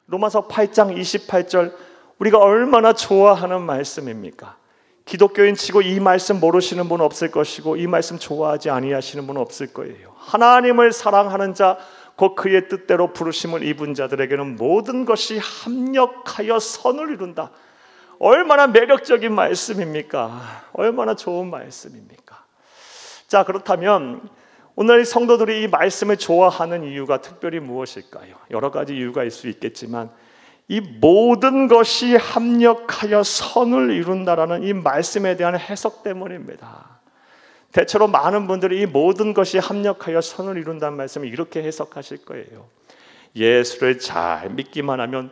로마서 8장 28절 우리가 얼마나 좋아하는 말씀입니까? 기독교인 치고 이 말씀 모르시는 분 없을 것이고 이 말씀 좋아하지 아니하시는 분 없을 거예요. 하나님을 사랑하는 자 곧 그의 뜻대로 부르심을 입은 자들에게는 모든 것이 합력하여 선을 이룬다. 얼마나 매력적인 말씀입니까? 얼마나 좋은 말씀입니까? 자, 그렇다면 오늘 성도들이 이 말씀을 좋아하는 이유가 특별히 무엇일까요? 여러 가지 이유가 있을 수 있겠지만 이 모든 것이 합력하여 선을 이룬다라는 이 말씀에 대한 해석 때문입니다. 대체로 많은 분들이 이 모든 것이 합력하여 선을 이룬다는 말씀을 이렇게 해석하실 거예요. 예수를 잘 믿기만 하면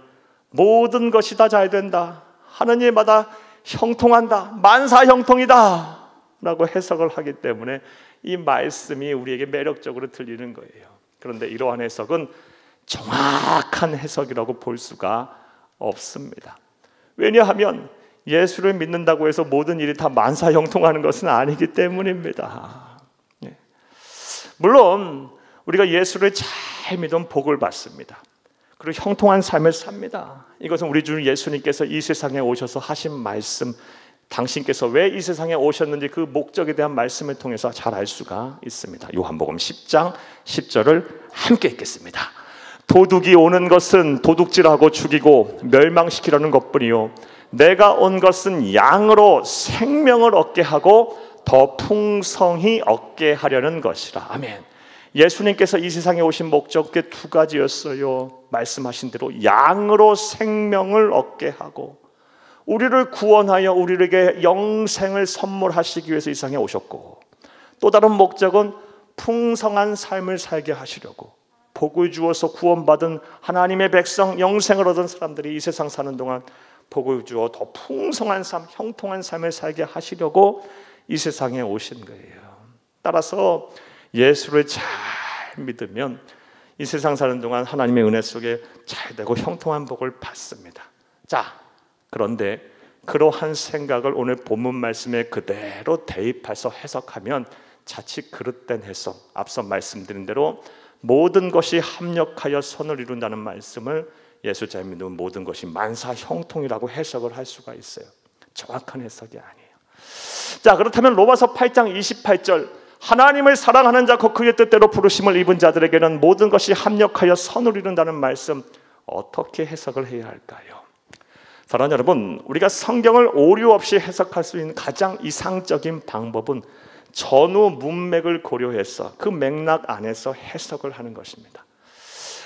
모든 것이 다 잘 된다. 하느님마다 형통한다. 만사형통이다 라고 해석을 하기 때문에 이 말씀이 우리에게 매력적으로 들리는 거예요. 그런데 이러한 해석은 정확한 해석이라고 볼 수가 없습니다. 왜냐하면 예수를 믿는다고 해서 모든 일이 다 만사형통하는 것은 아니기 때문입니다. 물론 우리가 예수를 잘 믿으면 복을 받습니다. 그리고 형통한 삶을 삽니다. 이것은 우리 주 예수님께서 이 세상에 오셔서 하신 말씀, 당신께서 왜 이 세상에 오셨는지 그 목적에 대한 말씀을 통해서 잘 알 수가 있습니다. 요한복음 10장 10절을 함께 읽겠습니다. 도둑이 오는 것은 도둑질하고 죽이고 멸망시키려는 것뿐이요 내가 온 것은 양으로 생명을 얻게 하고 더 풍성히 얻게 하려는 것이라. 아멘. 예수님께서 이 세상에 오신 목적이 두 가지였어요. 말씀하신 대로 양으로 생명을 얻게 하고 우리를 구원하여 우리에게 영생을 선물하시기 위해서 이 세상에 오셨고, 또 다른 목적은 풍성한 삶을 살게 하시려고 복을 주어서 구원받은 하나님의 백성, 영생을 얻은 사람들이 이 세상 사는 동안 복을 주어 더 풍성한 삶, 형통한 삶을 살게 하시려고 이 세상에 오신 거예요. 따라서 예수를 잘 믿으면 이 세상 사는 동안 하나님의 은혜 속에 잘되고 형통한 복을 받습니다. 자, 그런데 그러한 생각을 오늘 본문 말씀에 그대로 대입해서 해석하면 자칫 그릇된 해석, 앞서 말씀드린 대로 모든 것이 합력하여 선을 이룬다는 말씀을 예수 잘 믿으면 모든 것이 만사 형통이라고 해석을 할 수가 있어요. 정확한 해석이 아니에요. 자, 그렇다면 로마서 8장 28절 하나님을 사랑하는 자 곧 그의 뜻대로 부르심을 입은 자들에게는 모든 것이 합력하여 선을 이룬다는 말씀 어떻게 해석을 해야 할까요? 사랑하는 여러분, 우리가 성경을 오류 없이 해석할 수 있는 가장 이상적인 방법은 전후 문맥을 고려해서 그 맥락 안에서 해석을 하는 것입니다.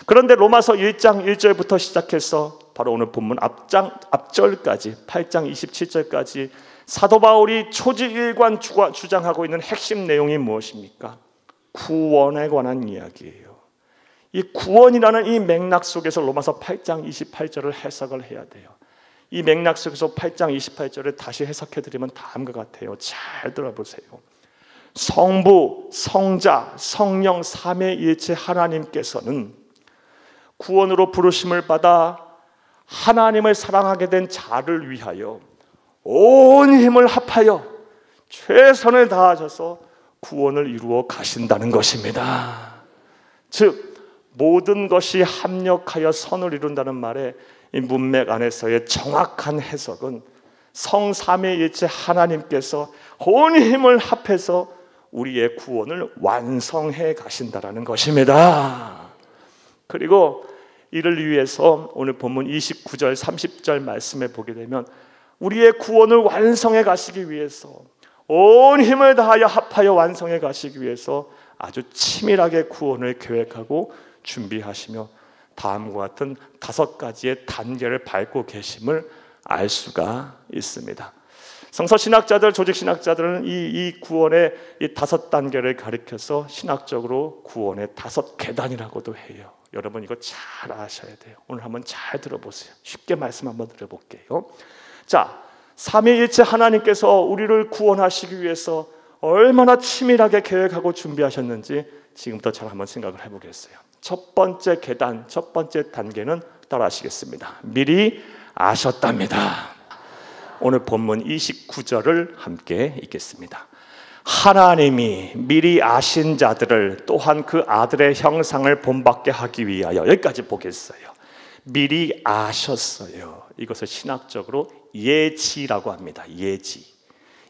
그런데 로마서 1장 1절부터 시작해서 바로 오늘 본문 앞절까지 8장 27절까지 사도 바울이 초지일관 주장하고 있는 핵심 내용이 무엇입니까? 구원에 관한 이야기예요. 이 구원이라는 이 맥락 속에서 로마서 8장 28절을 해석을 해야 돼요. 이 맥락 속에서 8장 28절을 다시 해석해드리면 다음과 같아요. 잘 들어보세요. 성부, 성자, 성령 삼위일체 하나님께서는 구원으로 부르심을 받아 하나님을 사랑하게 된 자를 위하여 온 힘을 합하여 최선을 다하셔서 구원을 이루어 가신다는 것입니다. 즉 모든 것이 합력하여 선을 이룬다는 말에 이 문맥 안에서의 정확한 해석은 성삼위일체 하나님께서 온 힘을 합해서 우리의 구원을 완성해 가신다는 것입니다. 그리고 이를 위해서 오늘 본문 29절 30절 말씀에 보게 되면 우리의 구원을 완성해 가시기 위해서 온 힘을 다하여 합하여 완성해 가시기 위해서 아주 치밀하게 구원을 계획하고 준비하시며 다음과 같은 5가지의 단계를 밟고 계심을 알 수가 있습니다. 성서신학자들, 조직신학자들은 이 구원의 이 5단계를 가리켜서 신학적으로 구원의 5계단이라고도 해요. 여러분 이거 잘 아셔야 돼요. 오늘 한번 잘 들어보세요. 쉽게 말씀 한번 드려볼게요. 자, 삼위일체 하나님께서 우리를 구원하시기 위해서 얼마나 치밀하게 계획하고 준비하셨는지 지금부터 잘 한번 생각을 해보겠어요. 첫 번째 계단, 첫 번째 단계는 따라 하시겠습니다. 미리 아셨답니다. 오늘 본문 29절을 함께 읽겠습니다. 하나님이 미리 아신 자들을 또한 그 아들의 형상을 본받게 하기 위하여, 여기까지 보겠어요. 미리 아셨어요. 이것을 신학적으로 예지라고 합니다.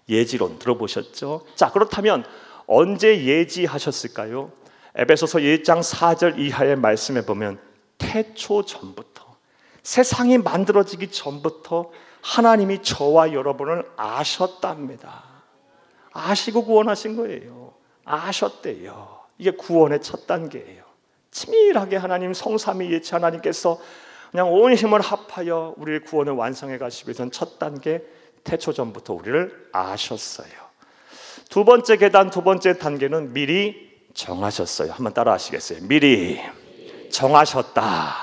예지론 들어보셨죠? 자, 그렇다면 언제 예지하셨을까요? 에베소서 1장 4절 이하의 말씀에 보면 태초 전부터, 세상이 만들어지기 전부터 하나님이 저와 여러분을 아셨답니다. 아시고 구원하신 거예요. 아셨대요. 이게 구원의 첫 단계예요. 치밀하게 하나님 성삼위일체 하나님께서 그냥 온 힘을 합하여 우리의 구원을 완성해 가시기 위해서는 첫 단계 태초 전부터 우리를 아셨어요. 두 번째 계단, 두 번째 단계는 미리 정하셨어요. 한번 따라 하시겠어요? 미리 정하셨다.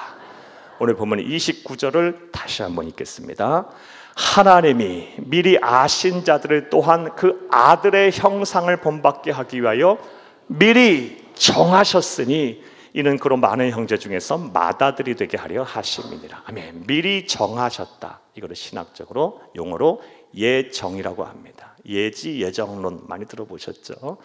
오늘 보면 29절을 다시 한번 읽겠습니다. 하나님이 미리 아신 자들을 또한 그 아들의 형상을 본받게 하기 위하여 미리 정하셨으니 이는 그로 많은 형제 중에서 맏아들이 되게 하려 하심이니라. 아멘. 미리 정하셨다. 이거를 신학적으로 용어로 예정이라고 합니다. 예지, 예정론 많이 들어보셨죠?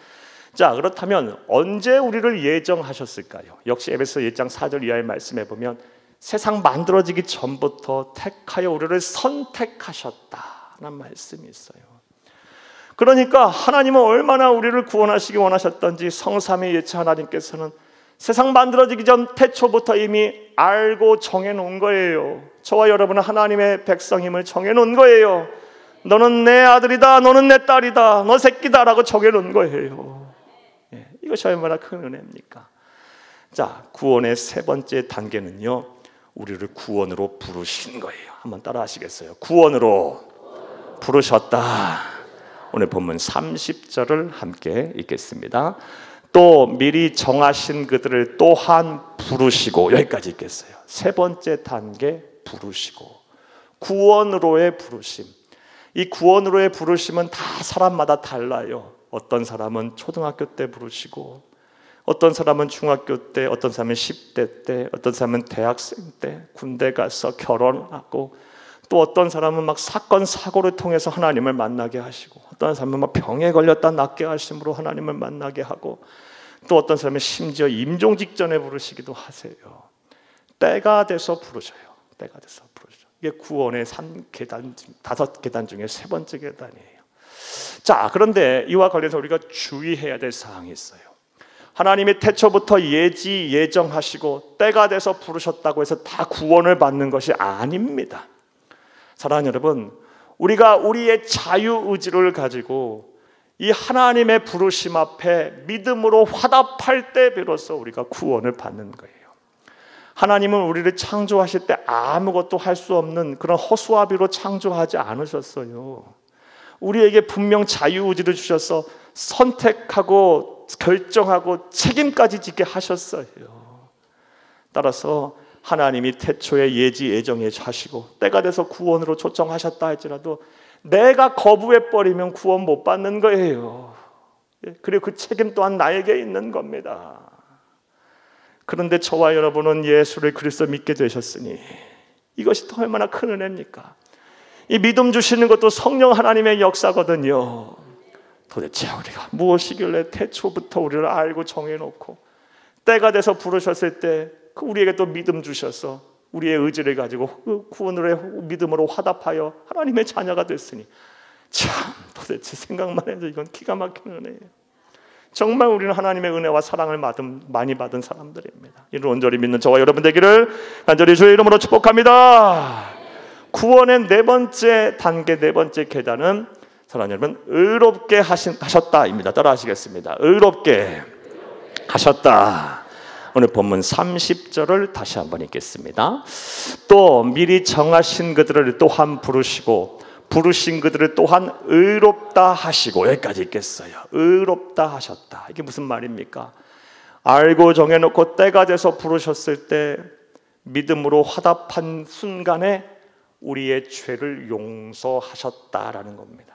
자, 그렇다면 언제 우리를 예정하셨을까요? 역시 에베소 1장 4절 이하의 말씀에 보면 세상 만들어지기 전부터 택하여 우리를 선택하셨다는 말씀이 있어요. 그러니까 하나님은 얼마나 우리를 구원하시기 원하셨던지 성삼위일체 하나님께서는 세상 만들어지기 전 태초부터 이미 알고 정해놓은 거예요. 저와 여러분은 하나님의 백성임을 정해놓은 거예요. 너는 내 아들이다, 너는 내 딸이다, 너 새끼다 라고 정해놓은 거예요. 이것이 얼마나 큰 은혜입니까? 자, 구원의 세 번째 단계는요, 우리를 구원으로 부르신 거예요. 한번 따라 하시겠어요? 구원으로 부르셨다. 오늘 본문 30절을 함께 읽겠습니다. 또 미리 정하신 그들을 또한 부르시고, 여기까지 읽겠어요. 세 번째 단계 부르시고, 구원으로의 부르심. 이 구원으로의 부르심은 다 사람마다 달라요. 어떤 사람은 초등학교 때 부르시고, 어떤 사람은 중학교 때, 어떤 사람은 10대 때, 어떤 사람은 대학생 때, 군대 가서 결혼하고, 또 어떤 사람은 막 사건 사고를 통해서 하나님을 만나게 하시고, 어떤 사람은 막 병에 걸렸다 낫게 하심으로 하나님을 만나게 하고, 또 어떤 사람은 심지어 임종 직전에 부르시기도 하세요. 때가 돼서 부르셔요. 때가 돼서 부르셔요. 이게 구원의 3계단, 5계단 중에 세 번째 계단이에요. 자, 그런데 이와 관련해서 우리가 주의해야 될 사항이 있어요. 하나님이 태초부터 예정하시고 때가 돼서 부르셨다고 해서 다 구원을 받는 것이 아닙니다. 사랑하는 여러분, 우리가 우리의 자유의지를 가지고 이 하나님의 부르심 앞에 믿음으로 화답할 때 비로소 우리가 구원을 받는 거예요. 하나님은 우리를 창조하실 때 아무것도 할 수 없는 그런 허수아비로 창조하지 않으셨어요. 우리에게 분명 자유의지를 주셔서 선택하고 결정하고 책임까지 지게 하셨어요. 따라서 하나님이 태초에 예정해 하시고 때가 돼서 구원으로 초청하셨다 할지라도 내가 거부해버리면 구원 못 받는 거예요. 그리고 그 책임 또한 나에게 있는 겁니다. 그런데 저와 여러분은 예수를 그리스도 믿게 되셨으니 이것이 또 얼마나 큰 은혜입니까? 이 믿음 주시는 것도 성령 하나님의 역사거든요. 도대체 우리가 무엇이길래 태초부터 우리를 알고 정해놓고 때가 돼서 부르셨을 때 우리에게 또 믿음 주셔서 우리의 의지를 가지고 구원으로 믿음으로 화답하여 하나님의 자녀가 됐으니 참 도대체 생각만 해도 이건 기가 막히는 은혜예요. 정말 우리는 하나님의 은혜와 사랑을 많이 받은 사람들입니다. 이를 온전히 믿는 저와 여러분 되기를 간절히 주의 이름으로 축복합니다. 구원의 네 번째 단계, 네 번째 계단은 사랑하는 여러분, 의롭게 하셨다입니다. 따라 하시겠습니다. 의롭게 하셨다. 오늘 본문 30절을 다시 한번 읽겠습니다. 또 미리 정하신 그들을 또한 부르시고 부르신 그들을 또한 의롭다 하시고, 여기까지 읽겠어요. 의롭다 하셨다. 이게 무슨 말입니까? 알고 정해놓고 때가 돼서 부르셨을 때 믿음으로 화답한 순간에 우리의 죄를 용서하셨다라는 겁니다.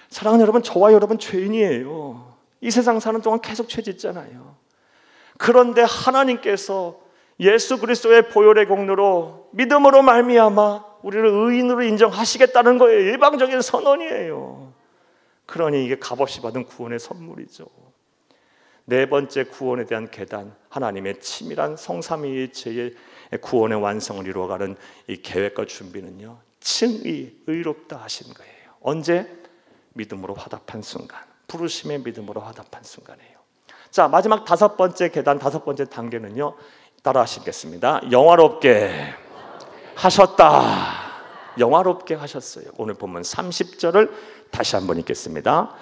사랑하는 여러분, 저와 여러분 죄인이에요. 이 세상 사는 동안 계속 죄 짓잖아요. 그런데 하나님께서 예수 그리스도의 보혈의 공로로 믿음으로 말미암아 우리를 의인으로 인정하시겠다는 거예요. 일방적인 선언이에요. 그러니 이게 값없이 받은 구원의 선물이죠. 네 번째 구원에 대한 계단, 하나님의 치밀한 성삼위일체의 구원의 완성을 이루어가는 이 계획과 준비는요, 칭의, 의롭다 하신 거예요. 언제? 믿음으로 화답한 순간, 부르심의 믿음으로 화답한 순간이에요. 자, 마지막 다섯 번째 계단, 다섯 번째 단계는요, 따라 하시겠습니다. 영화롭게 하셨다. 영화롭게 하셨어요. 오늘 본문 30절을 다시 한번 읽겠습니다.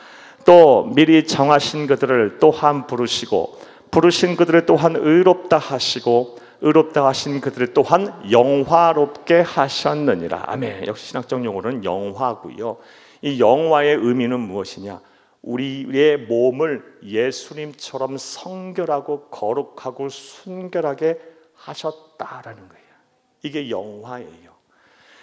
또 미리 정하신 그들을 또한 부르시고 부르신 그들을 또한 의롭다 하시고 의롭다 하신 그들을 또한 영화롭게 하셨느니라. 아멘. 역시 신학적 용어는 영화고요. 이 영화의 의미는 무엇이냐? 우리의 몸을 예수님처럼 성결하고 거룩하고 순결하게 하셨다라는 거예요. 이게 영화예요.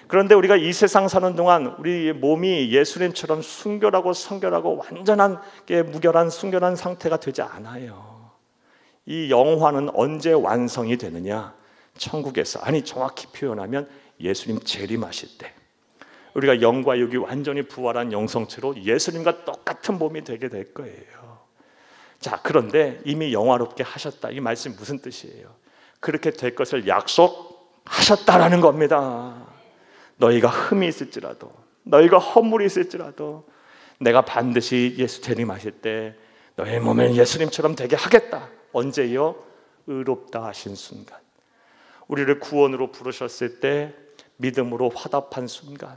그런데 우리가 이 세상 사는 동안 우리 몸이 예수님처럼 순결하고 성결하고 완전하게 무결한 순결한 상태가 되지 않아요. 이 영화는 언제 완성이 되느냐? 천국에서, 아니 정확히 표현하면 예수님 재림하실 때 우리가 영과 육이 완전히 부활한 영성체로 예수님과 똑같은 몸이 되게 될 거예요. 자, 그런데 이미 영화롭게 하셨다. 이 말씀이 무슨 뜻이에요? 그렇게 될 것을 약속하셨다라는 겁니다. 너희가 흠이 있을지라도, 너희가 허물이 있을지라도 내가 반드시 예수 재림하실 때 너의 몸을 예수님처럼 되게 하겠다. 언제요? 의롭다 하신 순간, 우리를 구원으로 부르셨을 때 믿음으로 화답한 순간,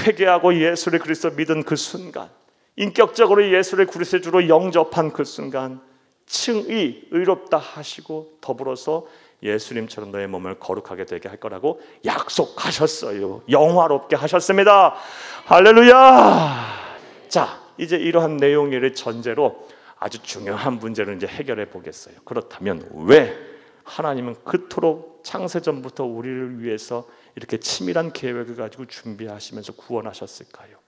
회개하고 예수를 그리스도 믿은 그 순간, 인격적으로 예수를 그리스도의 주로 영접한 그 순간 칭의, 의롭다 하시고 더불어서 예수님처럼 너의 몸을 거룩하게 되게 할 거라고 약속하셨어요. 영화롭게 하셨습니다. 할렐루야. 자, 이제 이러한 내용을 전제로 아주 중요한 문제를 이제 해결해 보겠어요. 그렇다면 왜 하나님은 그토록 창세전부터 우리를 위해서 이렇게 치밀한 계획을 가지고 준비하시면서 구원하셨을까요?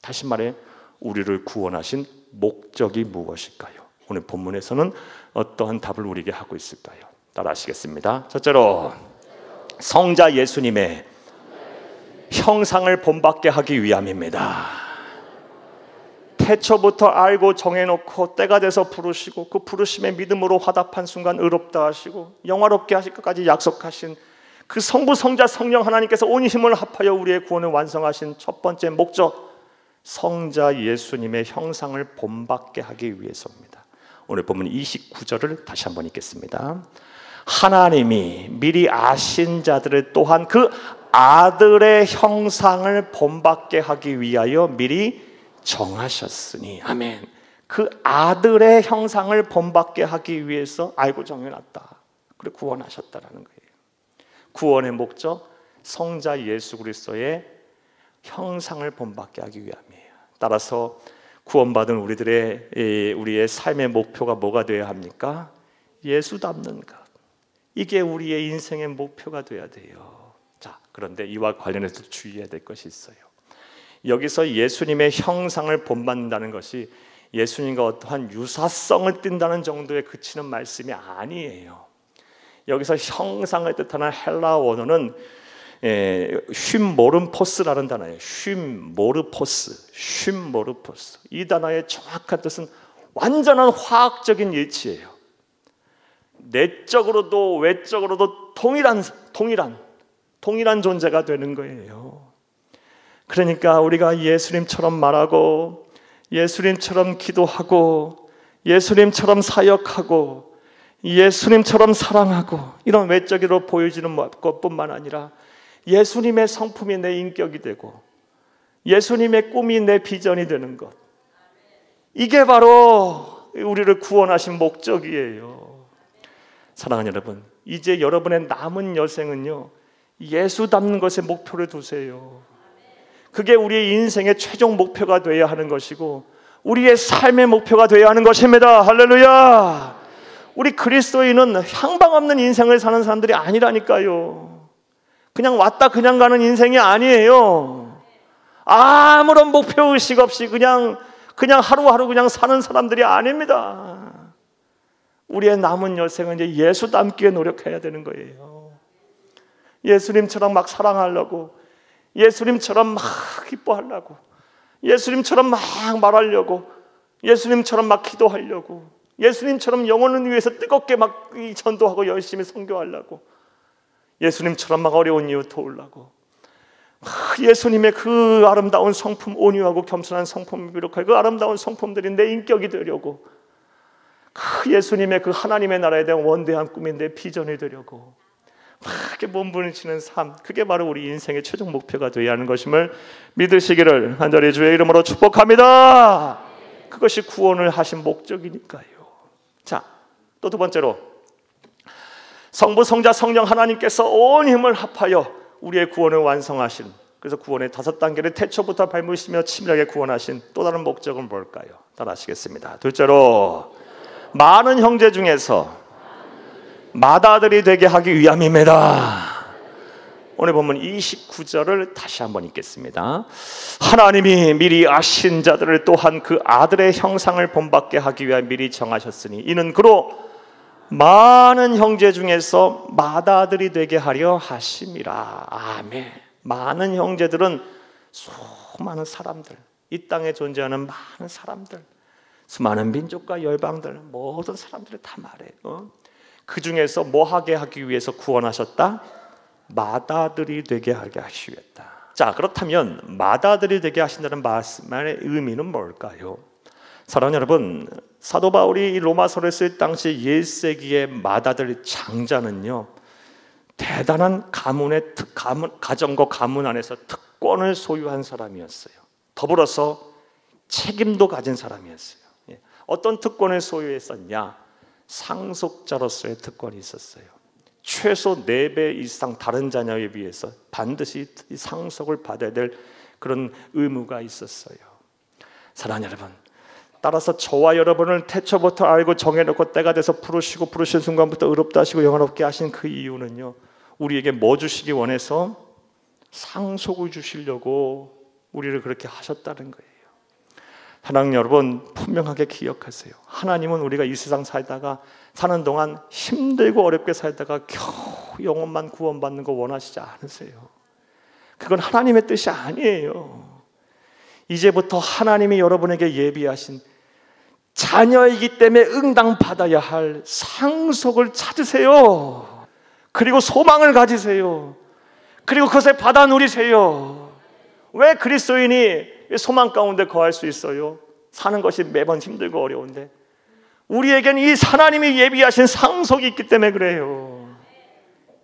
다시 말해, 우리를 구원하신 목적이 무엇일까요? 오늘 본문에서는 어떠한 답을 우리에게 하고 있을까요? 따라 하시겠습니다. 첫째로, 성자 예수님의 형상을 본받게 하기 위함입니다. 태초부터 알고 정해놓고 때가 돼서 부르시고 그 부르심의 믿음으로 화답한 순간 의롭다 하시고 영화롭게 하실 것까지 약속하신 그 성부, 성자, 성령 하나님께서 온 힘을 합하여 우리의 구원을 완성하신 첫 번째 목적, 성자 예수님의 형상을 본받게 하기 위해서입니다. 오늘 본문 29절을 다시 한번 읽겠습니다. 하나님이 미리 아신 자들을 또한 그 아들의 형상을 본받게 하기 위하여 미리 정하셨으니. 아멘. 그 아들의 형상을 본받게 하기 위해서 알고 정해놨다. 그리고 구원하셨다라는 거예요. 구원의 목적, 성자 예수 그리스도의 형상을 본받게 하기 위함이에요. 따라서 구원받은 우리의 삶의 목표가 뭐가 되어야 합니까? 예수 닮는 것. 이게 우리의 인생의 목표가 되어야 돼요. 자, 그런데 이와 관련해서 주의해야 될 것이 있어요. 여기서 예수님의 형상을 본받는다는 것이 예수님과 어떠한 유사성을 띈다는 정도에 그치는 말씀이 아니에요. 여기서 형상을 뜻하는 헬라 원어는 쉼모르포스라는 단어예요. 쉼모르포스. 이 단어의 정확한 뜻은 완전한 화학적인 일치예요. 내적으로도 외적으로도 동일한 존재가 되는 거예요. 그러니까 우리가 예수님처럼 말하고 예수님처럼 기도하고 예수님처럼 사역하고 예수님처럼 사랑하고 이런 외적으로 보여지는 것뿐만 아니라 예수님의 성품이 내 인격이 되고 예수님의 꿈이 내 비전이 되는 것, 이게 바로 우리를 구원하신 목적이에요. 사랑하는 여러분, 이제 여러분의 남은 여생은요, 예수 닮는 것에 목표를 두세요. 그게 우리의 인생의 최종 목표가 되어야 하는 것이고 우리의 삶의 목표가 되어야 하는 것입니다. 할렐루야. 우리 그리스도인은 향방 없는 인생을 사는 사람들이 아니라니까요. 그냥 왔다 그냥 가는 인생이 아니에요. 아무런 목표의식 없이 그냥 하루하루 그냥 사는 사람들이 아닙니다. 우리의 남은 여생은 이제 예수 닮기에 노력해야 되는 거예요. 예수님처럼 막 사랑하려고, 예수님처럼 막 기뻐하려고, 예수님처럼 막 말하려고, 예수님처럼 막 기도하려고, 예수님처럼 영혼을 위해서 뜨겁게 막 전도하고 열심히 선교하려고, 예수님처럼 막 어려운 이유 도우려고, 예수님의 그 아름다운 성품, 온유하고 겸손한 성품을 비롯하여 그 아름다운 성품들이 내 인격이 되려고, 그 예수님의 그 하나님의 나라에 대한 원대한 꿈이 내 비전이 되려고 막 이렇게 몸부림치는 삶, 그게 바로 우리 인생의 최종 목표가 되어야 하는 것임을 믿으시기를 간절히 주의 이름으로 축복합니다. 그것이 구원을 하신 목적이니까요. 자, 또 두 번째로, 성부, 성자, 성령 하나님께서 온 힘을 합하여 우리의 구원을 완성하신, 그래서 구원의 5단계를 태초부터 밟으시며 치밀하게 구원하신 또 다른 목적은 뭘까요? 따라 하시겠습니다. 둘째로, 많은 형제 중에서 맏아들이 되게 하기 위함입니다. 오늘 본문 29절을 다시 한번 읽겠습니다. 하나님이 미리 아신 자들을 또한 그 아들의 형상을 본받게 하기 위하여 미리 정하셨으니 이는 그로 많은 형제 중에서 맏아들이 되게 하려 하심이라. 아멘. 많은 형제들은 수많은 사람들, 이 땅에 존재하는 많은 사람들, 수많은 민족과 열방들, 모든 사람들을 다 말해요. 그 중에서 뭐 하게 하기 위해서 구원하셨다? 맏아들이 되게 하게 하시겠다. 자, 그렇다면 맏아들이 되게 하신다는 말씀의 의미는 뭘까요? 사랑하는 여러분, 사도 바울이 로마서를 쓸 당시 1세기의 맏아들 장자는요, 대단한 가정과 가문 안에서 특권을 소유한 사람이었어요. 더불어서 책임도 가진 사람이었어요. 어떤 특권을 소유했었냐? 상속자로서의 특권이 있었어요. 최소 4배 이상 다른 자녀에 비해서 반드시 상속을 받아야 될 그런 의무가 있었어요. 사랑하는 여러분, 따라서 저와 여러분을 태초부터 알고 정해놓고 때가 돼서 부르신 순간부터 의롭다 하시고 영원롭게 하신 그 이유는요, 우리에게 뭐 주시기 원해서? 상속을 주시려고 우리를 그렇게 하셨다는 거예요. 사랑하는 여러분, 분명하게 기억하세요. 하나님은 우리가 이 세상 살다가 사는 동안 힘들고 어렵게 살다가 겨우 영혼만 구원받는 거 원하시지 않으세요. 그건 하나님의 뜻이 아니에요. 이제부터 하나님이 여러분에게 예비하신 자녀이기 때문에 응당받아야 할 상속을 찾으세요. 그리고 소망을 가지세요. 그리고 그것을 받아 누리세요. 왜 그리스도인이 소망 가운데 거할 수 있어요? 사는 것이 매번 힘들고 어려운데 우리에게는 이 하나님이 예비하신 상속이 있기 때문에 그래요.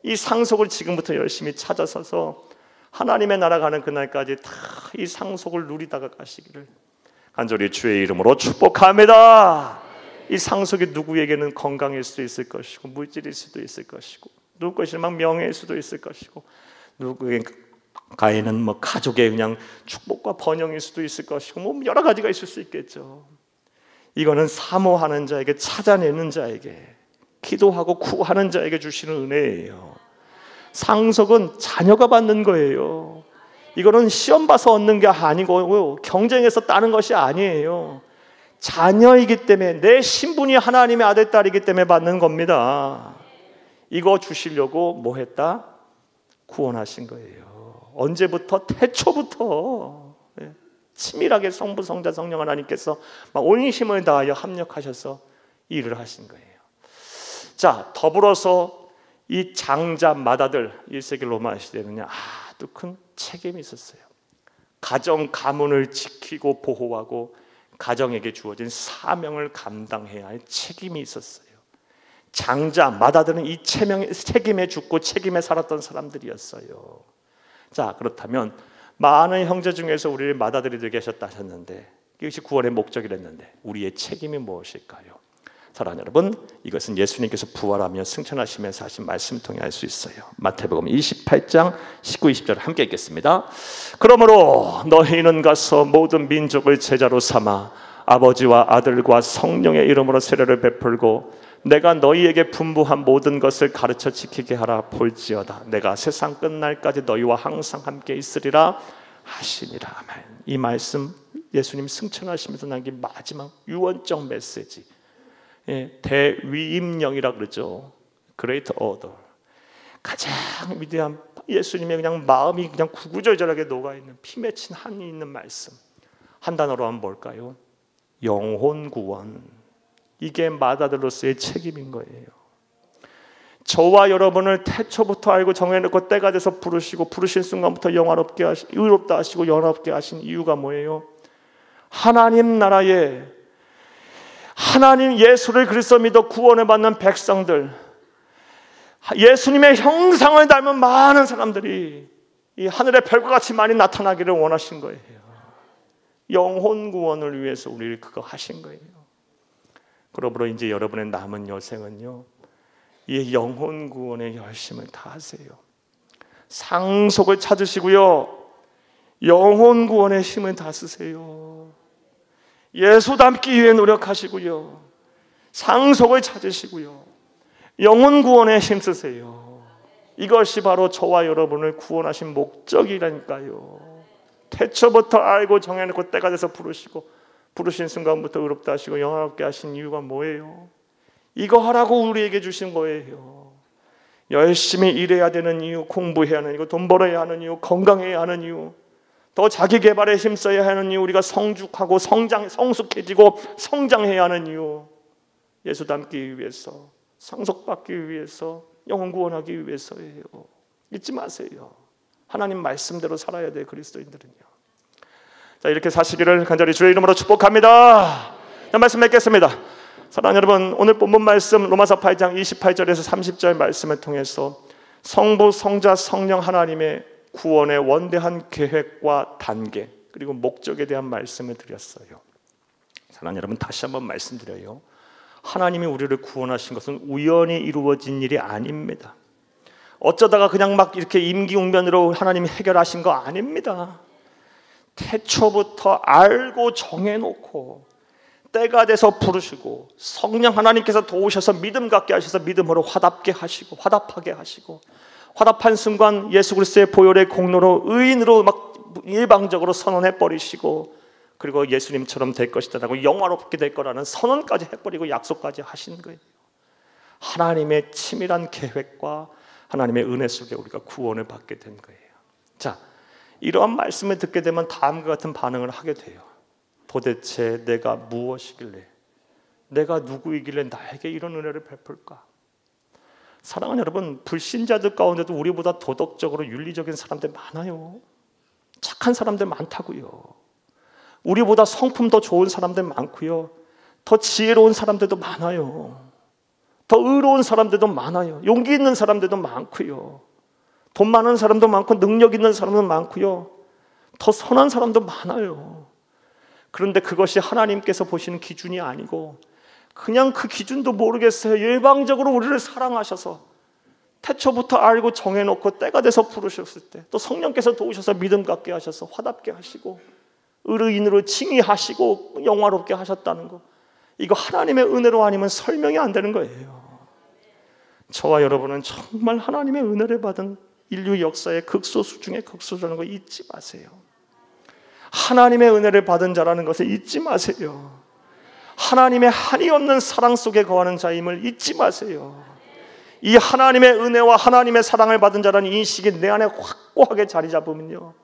이 상속을 지금부터 열심히 찾아서서 하나님의 나라 가는 그날까지 다 이 상속을 누리다가 가시기를 간절히 주의 이름으로 축복합니다. 이 상속이 누구에게는 건강일 수도 있을 것이고 물질일 수도 있을 것이고 누구 것이 막 명예일 수도 있을 것이고 누구에게는 뭐 가족의 그냥 축복과 번영일 수도 있을 것이고 뭐 여러 가지가 있을 수 있겠죠. 이거는 사모하는 자에게, 찾아내는 자에게, 기도하고 구하는 자에게 주시는 은혜예요. 상속은 자녀가 받는 거예요. 이거는 시험 봐서 얻는 게 아니고 경쟁해서 따는 것이 아니에요. 자녀이기 때문에, 내 신분이 하나님의 아들, 딸이기 때문에 받는 겁니다. 이거 주시려고 뭐 했다? 구원하신 거예요. 언제부터? 태초부터 치밀하게 성부, 성자, 성령 하나님께서 온 힘을 다하여 합력하셔서 일을 하신 거예요. 자, 더불어서 이 장자 맏아들 1세기 로마 시대는요, 아주 큰 책임이 있었어요. 가정 가문을 지키고 보호하고 가정에게 주어진 사명을 감당해야 할 책임이 있었어요. 장자 맏아들은 이 책임에 죽고 책임에 살았던 사람들이었어요. 자, 그렇다면 많은 형제 중에서 우리를 맏아들이 되게 하셨다 하셨는데 이것이 구원의 목적이랬는데 우리의 책임이 무엇일까요? 사랑하는 여러분, 이것은 예수님께서 부활하며 승천하시면서 하신 말씀 통해 알 수 있어요. 마태복음 28장 19, 20절 함께 읽겠습니다. 그러므로 너희는 가서 모든 민족을 제자로 삼아 아버지와 아들과 성령의 이름으로 세례를 베풀고 내가 너희에게 분부한 모든 것을 가르쳐 지키게 하라. 볼지어다 내가 세상 끝날까지 너희와 항상 함께 있으리라 하시니라. 아멘. 이 말씀 예수님 승천하시면서 남긴 마지막 유언적 메시지, 대위임령이라 그러죠. Great Order. 가장 위대한 예수님의 그냥 마음이 그냥 구구절절하게 녹아있는 피 맺힌 한이 있는 말씀. 한 단어로 하면 뭘까요? 영혼 구원. 이게 맏아들로서의 책임인 거예요. 저와 여러분을 태초부터 알고 정해놓고 때가 돼서 부르시고 부르신 순간부터 영화롭게 의롭다 하시고 영화롭게 하신 이유가 뭐예요? 하나님 나라에 하나님 예수를 그리스도 믿어 구원을 받는 백성들, 예수님의 형상을 닮은 많은 사람들이 이 하늘의 별과 같이 많이 나타나기를 원하신 거예요. 영혼 구원을 위해서 우리를 그거 하신 거예요. 그러므로 이제 여러분의 남은 여생은요, 이 영혼 구원의 열심을 다하세요. 상속을 찾으시고요, 영혼 구원의 힘을 다 쓰세요. 예수 닮기 위해 노력하시고요, 상속을 찾으시고요, 영혼 구원에 힘쓰세요. 이것이 바로 저와 여러분을 구원하신 목적이라니까요. 태초부터 알고 정해놓고 때가 돼서 부르시고 부르신 순간부터 의롭다 하시고 영화롭게 하신 이유가 뭐예요? 이거 하라고 우리에게 주신 거예요. 열심히 일해야 되는 이유, 공부해야 하는 이유, 돈 벌어야 하는 이유, 건강해야 하는 이유, 더 자기 개발에 힘써야 하는 이유, 우리가 성숙하고 성숙해지고 성장해야 하는 이유, 예수 닮기 위해서, 상속받기 위해서, 영혼 구원하기 위해서예요. 잊지 마세요. 하나님 말씀대로 살아야 돼요. 그리스도인들은요. 자, 이렇게 사시기를 간절히 주의 이름으로 축복합니다. 자, 말씀 맺겠습니다. 사랑하는 여러분, 오늘 본문 말씀 로마서 8장 28절에서 30절 말씀을 통해서 성부, 성자, 성령 하나님의 구원의 원대한 계획과 단계 그리고 목적에 대한 말씀을 드렸어요. 사랑하는 여러분, 다시 한번 말씀드려요. 하나님이 우리를 구원하신 것은 우연히 이루어진 일이 아닙니다. 어쩌다가 그냥 막 이렇게 임기응변으로 하나님이 해결하신 거 아닙니다. 태초부터 알고 정해놓고 때가 돼서 부르시고 성령 하나님께서 도우셔서 믿음 갖게 하셔서 믿음으로 화답게 하시고 화답하게 하시고 화답한 순간 예수 그리스도의 보혈의 공로로 의인으로 막 일방적으로 선언해 버리시고 그리고 예수님처럼 될 것이다라고 영화롭게 될 거라는 선언까지 해버리고 약속까지 하신 거예요. 하나님의 치밀한 계획과 하나님의 은혜 속에 우리가 구원을 받게 된 거예요. 자, 이러한 말씀을 듣게 되면 다음과 같은 반응을 하게 돼요. 도대체 내가 무엇이길래, 내가 누구이길래 나에게 이런 은혜를 베풀까? 사랑하는 여러분, 불신자들 가운데도 우리보다 도덕적으로 윤리적인 사람들 많아요. 착한 사람들 많다고요. 우리보다 성품 더 좋은 사람들 많고요, 더 지혜로운 사람들도 많아요. 더 의로운 사람들도 많아요. 용기 있는 사람들도 많고요, 돈 많은 사람도 많고 능력 있는 사람도 많고요, 더 선한 사람도 많아요. 그런데 그것이 하나님께서 보시는 기준이 아니고 그냥 그 기준도 모르겠어요. 일방적으로 우리를 사랑하셔서 태초부터 알고 정해놓고 때가 돼서 부르셨을 때 또 성령께서 도우셔서 믿음 갖게 하셔서 화답게 하시고 의인으로 칭의하시고 영화롭게 하셨다는 거, 이거 하나님의 은혜로 아니면 설명이 안 되는 거예요. 저와 여러분은 정말 하나님의 은혜를 받은 인류 역사의 극소수 중에 극소수라는 거 잊지 마세요. 하나님의 은혜를 받은 자라는 것을 잊지 마세요. 하나님의 한이 없는 사랑 속에 거하는 자임을 잊지 마세요. 이 하나님의 은혜와 하나님의 사랑을 받은 자라는 인식이 내 안에 확고하게 자리 잡으면요,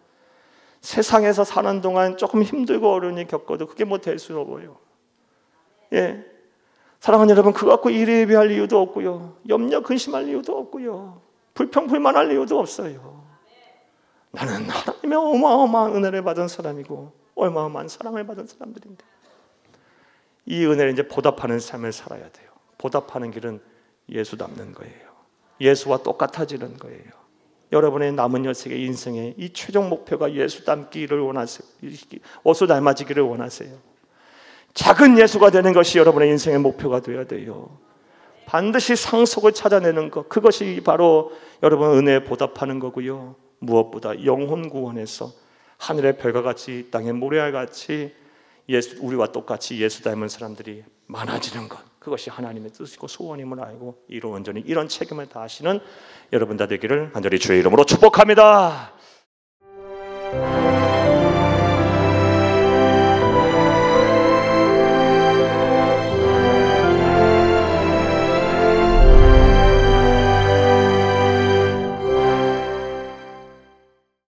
세상에서 사는 동안 조금 힘들고 어려운 일 겪어도 그게 뭐 될 수 없어요. 예, 사랑하는 여러분, 그거 갖고 이래비할 이유도 없고요, 염려 근심할 이유도 없고요, 불평 불만할 이유도 없어요. 나는 하나님의 어마어마한 은혜를 받은 사람이고 어마어마한 사랑을 받은 사람들인데 이 은혜를 이제 보답하는 삶을 살아야 돼요. 보답하는 길은 예수 닮는 거예요. 예수와 똑같아지는 거예요. 여러분의 남은 여생의 인생의 이 최종 목표가 예수 닮기를 원하세요. 예수 닮아지기를 원하세요. 작은 예수가 되는 것이 여러분의 인생의 목표가 되어야 돼요. 반드시 상속을 찾아내는 것, 그것이 바로 여러분 은혜에 보답하는 거고요. 무엇보다 영혼 구원에서 하늘의 별과 같이 땅의 모래알같이 우리와 똑같이 예수 닮은 사람들이 많아지는 것, 그것이 하나님의 뜻이고 소원임을 알고 이런 온전히 이런 책임을 다하시는 여러분 다 되기를 간절히 주의 이름으로 축복합니다.